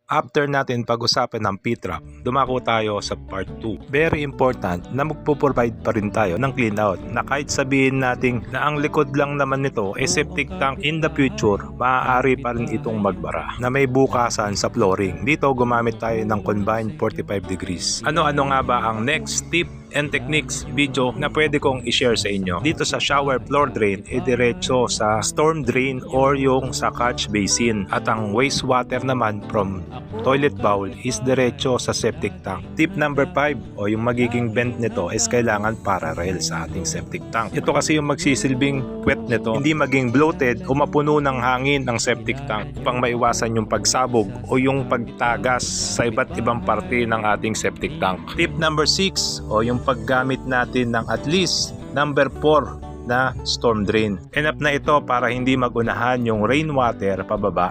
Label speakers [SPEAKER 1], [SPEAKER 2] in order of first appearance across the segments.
[SPEAKER 1] After natin pag-usapan ng P-trap, dumako tayo sa part 2. Very important na magpo-provide pa rin tayo ng clean out na kahit sabihin natin na ang likod lang naman nito ay septic tank, in the future, maaari pa rin itong magbara na may bukasan sa flooring. Dito gumamit tayo ng combined 45 degrees. Ano-ano nga ba ang next tip and techniques video na pwede kong i-share sa inyo? Dito sa shower floor drain, diretso sa storm drain or yung sa catch basin. At ang wastewater naman from toilet bowl is diretso sa septic tank. Tip number 5 o yung magiging vent nito is kailangan parallel sa ating septic tank. Ito kasi yung magsisilbing puwet nito, hindi maging bloated o mapuno ng hangin ng septic tank upang maiwasan yung pagsabog o yung pagtagas sa iba't ibang parte ng ating septic tank. Tip number 6 o yung paggamit natin ng at least number 4 na storm drain. Enough na ito para hindi magunahan yung rainwater pababa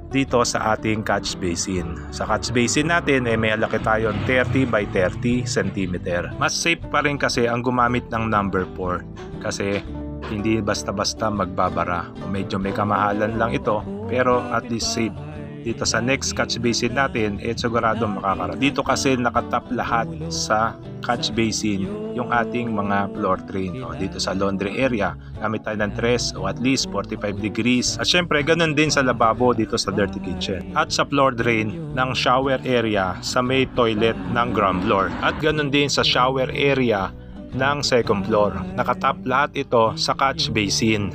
[SPEAKER 1] dito sa ating catch basin. Sa catch basin natin may alaki tayong 30 by 30 cm. Mas safe pa rin kasi ang gumamit ng number 4 kasi hindi basta-basta magbabara. O medyo may kamahalan lang ito pero at least safe. Dito sa next catch basin natin, sigurado makakara. Dito kasi nakatap lahat sa catch basin yung ating mga floor drain. Dito sa laundry area, gamit tayo ng 3 o at least 45 degrees. At syempre, ganun din sa lababo dito sa dirty kitchen. At sa floor drain ng shower area sa may toilet ng ground floor. At ganun din sa shower area ng second floor. Nakatap lahat ito sa catch basin.